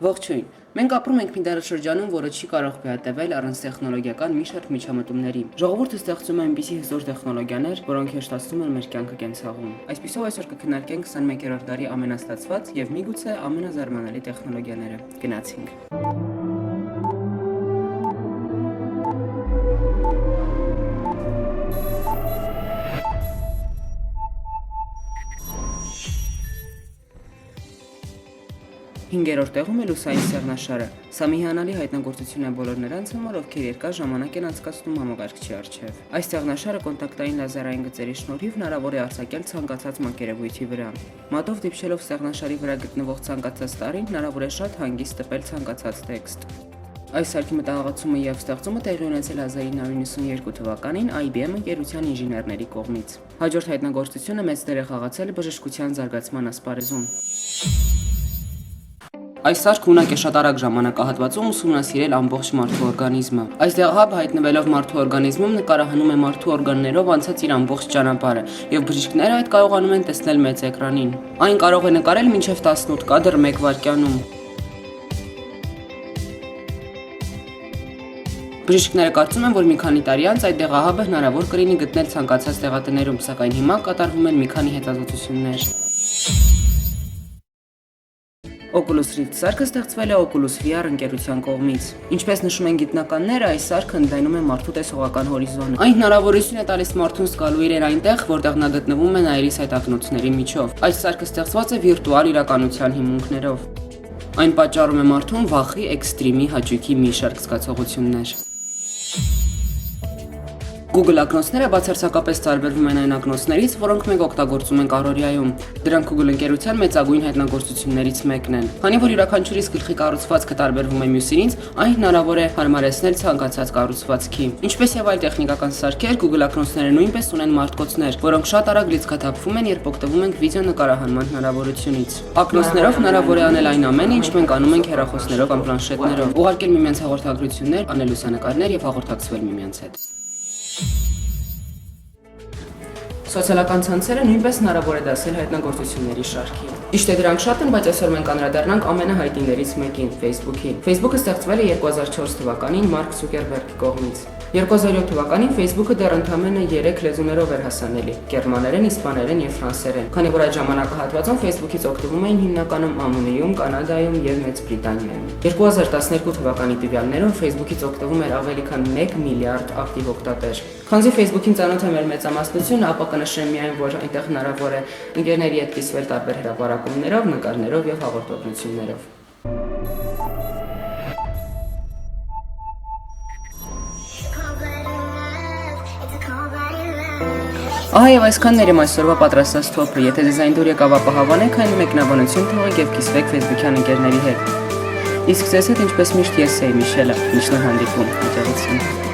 Ողջույն։ Մենք ապրում ենք մի դարաշրջանում, որը չի կարող գոյատևել առանց տեխնոլոգիական մի շարք միջամտումների։ Ժողովուրդը ստեղծում է այնպիսի հզոր տեխնոլոգիաներ, որոնք հեշտացնում են մեր կյանքը կենցաղում։ Այսպիսով այսօր կքննարկենք 21-րդ դարի ամենաստացված եւ միգուցե ամենազարմանալի տեխնոլոգիաները։ Գնացինք։ Հինգերորդ տեղում է լուսային սեղնաշարը։ Սա մի հիանալի հայտնագործություն է բոլոր նրանց համար, ովքեր երկար ժամանակ են անցկացնում համակարգչի առջև։ Այս սեղնաշարը կոնտակտային լազերային գծերի շնորհիվ հնարավոր է արձակել ցանկացած մակերևույթի վրա։ Մատով դիպչելով սեղնաշարի վրա գտնվող ցանկացած տարրին հնարավոր է շատ հանգիստ տպել ցանկացած տեքստ։ Այս սարքի մտահղացումը եւ ստեղծումը տեղի ունեցել 1992 թվականին IBM ընկերության ինժեներների կողմից։ Հաջորդ հայտնագործությունը մեծ դեր է խաղացել բժշկության զարգացման ասպարեզում։ Այս սարքը ունակ է շատ արագ ժամանակահատվածում ուսումնասիրել ամբողջ մարդու օրգանիզմը։ Այս դեղահաբը հայտնվելով մարդու օրգանիզմում նկարահանում է մարդու օրգաններով անցած իր ամբողջ ճանապարհը, եւ բժիշկները այդ կարողանում են տեսնել մեծ էկրանին։ Այն կարող է նկարել մինչև 18 կադր 1 վայրկյանում։ Բժիշկները կարծում են, որ մի քանի տարի անց այդ դեղահաբը հնարավոր կլինի գտնել ցանկացած տեղատներում, սակայն հիմա կատարվում են մի քանի հետազոտություններ։ Oculus Rift սարքը ստեղծվել է Oculus VR ընկերության կողմից։ Ինչպես նշում են գիտնականները, այս սարքը ընդլայնում է մարդու տեսողական հորիզոնը։ Այն հնարավորություն է տալիս մարդուն զգալու իրեն այնտեղ, որտեղ նա գտնվում է այրի սայթաքնոցների միջով։ Այս սարքը ստեղծված է վիրտուալ իրականության հիմունքներով։ Այն պատճառում է մարդուն վախի, էքստրիմի, հաճույքի մի շարք զգացողություններ։ Google ակնոցները բացարձակապես տարբերվում են այն ակնոցներից, որոնք մենք օգտագործում ենք առօրյայում։ Դրանք Google ընկերության մեծագույն հայտնագործություններից մեկն են։ Քանի որ յուրաքանչյուրիս գլխի կառուցվածքը տարբերվում է մյուսինից, այն հնարավոր է հարմարեցնել ցանկացած կառուցվածքի։ Ինչպես եւ այլ տեխնիկական սարքեր, Google ակնոցները նույնպես ունեն մարտկոցներ, որոնք շատ արագ լիցքաթափվում են, երբ օգտվում ենք վիդեո նկարահանման հնարավորությունից։ Ակնոցներով հնարավոր է անել այն ամենը, ինչ մենք անում ենք հեռախոսներով կամ պլանշետներով, ուղարկել միմյանց հաղորդագրություններ, անել լուսանկարներ եւ հաղորդակցվել միմյանց հետ։ Սոցիալական ցանցերը նույնպես հնարավոր է դասել հայտնագործությունների շարքին։ Ճիշտ է դրանք շատ են, բայց այսօր մենք անդրադառնանք ամենահայտնիներից մեկին՝ Facebook-ին։ Facebook-ը ստեղծվել է 2004 թվականին Մարկ Ցուկերբերգի կողմից։ 2007 թվականին Facebook-ը դեռ ընդամենը 3 լեզուներով էր հասանելի՝ գերմաներեն, իսպաներեն եւ ֆրանսերեն, քանի որ այդ ժամանակահատվածում Facebook-ից օգտվում էին հիմնականում ԱՄՆ-ում, Կանադայում եւ Մեծ Բրիտանիայում։ 2012 թվականի տվյալներով Facebook-ից օգտվում էր ավելի քան 1 միլիարդ ակտիվ օգտատեր։ Քանզի Facebook-ին ծանոթ է մեր մեծամասնությունը, ապա կնշեմ միայն, որ այնտեղ հնարավոր է ընկերների հետ կիսվել տարբեր հրապարակումներով, նկարներով եւ հաղորդագրություններով։ Ահա եւ այսքանն էր իմ այսօրվա պատրաստած թոփը։ Եթե ձեզ այն դուր եկավ, ապա հավանեք այն մեկնաբանություն թողեք եւ կիսվեք Facebook-յան ընկերների հետ։ Իսկ ձեզ հետ ինչպես միշտ ես եմ Միշելը, միշտ հանդիպում։ Հաջողություն։